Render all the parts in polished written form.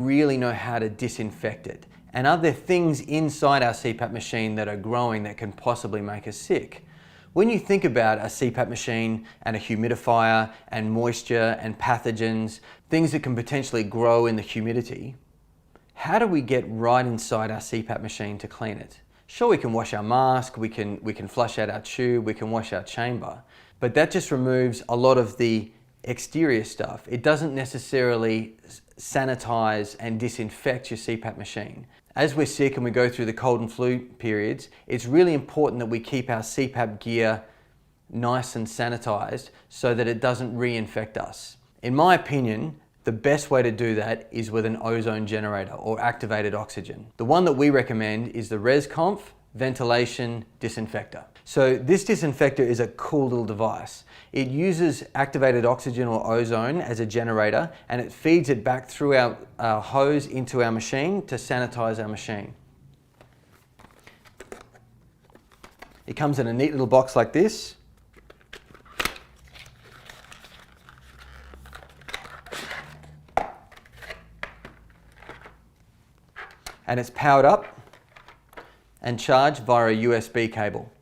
really know how to disinfect it? And are there things inside our CPAP machine that are growing that can possibly make us sick? When you think about a CPAP machine and a humidifier and moisture and pathogens, things that can potentially grow in the humidity, how do we get right inside our CPAP machine to clean it? Sure, we can wash our mask, we can flush out our tube, we can wash our chamber, but that just removes a lot of the exterior stuff. It doesn't necessarily sanitize and disinfect your CPAP machine. As we're sick and we go through the cold and flu periods, it's really important that we keep our CPAP gear nice and sanitized so that it doesn't reinfect us. In my opinion, the best way to do that is with an ozone generator or activated oxygen. The one that we recommend is the ResConf ventilation disinfector. So this disinfector is a cool little device. It uses activated oxygen or ozone as a generator, and it feeds it back through our hose into our machine to sanitize our machine. It comes in a neat little box like this. And it's powered up and charged via a USB cable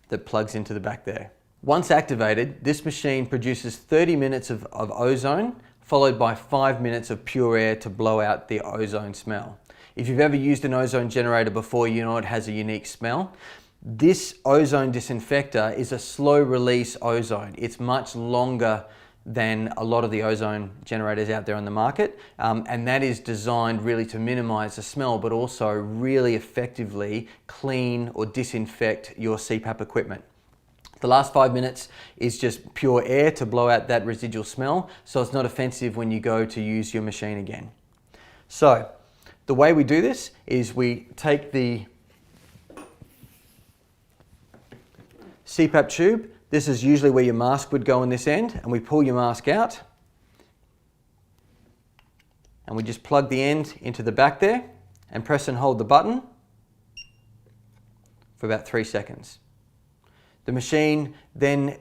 that plugs into the back there. Once activated, this machine produces 30 minutes of ozone, followed by 5 minutes of pure air to blow out the ozone smell. If you've ever used an ozone generator before, you know it has a unique smell. This ozone disinfector is a slow release ozone. It's much longer than a lot of the ozone generators out there on the market, and that is designed really to minimize the smell, but also really effectively clean or disinfect your CPAP equipment. The last 5 minutes is just pure air to blow out that residual smell, so it's not offensive when you go to use your machine again. So the way we do this is we take the CPAP tube. This is usually where your mask would go on this end, and we pull your mask out and we just plug the end into the back there and press and hold the button for about 3 seconds. The machine then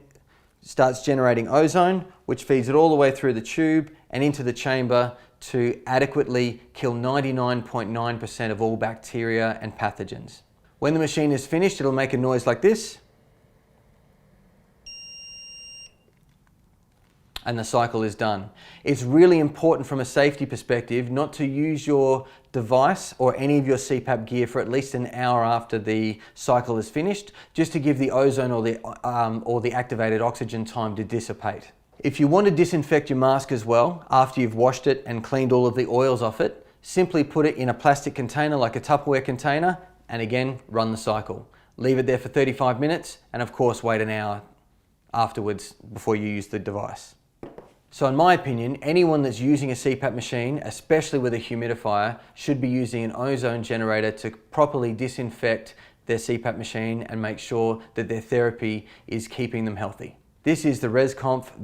starts generating ozone, which feeds it all the way through the tube and into the chamber to adequately kill 99.9% of all bacteria and pathogens. When the machine is finished, it'll make a noise like this, and the cycle is done. It's really important from a safety perspective not to use your device or any of your CPAP gear for at least an hour after the cycle is finished, just to give the ozone or the activated oxygen time to dissipate. If you want to disinfect your mask as well, after you've washed it and cleaned all of the oils off it, simply put it in a plastic container like a Tupperware container, and again, run the cycle. Leave it there for 35 minutes, and of course wait an hour afterwards before you use the device. So in my opinion, anyone that's using a CPAP machine, especially with a humidifier, should be using an ozone generator to properly disinfect their CPAP machine and make sure that their therapy is keeping them healthy. This is the ResConf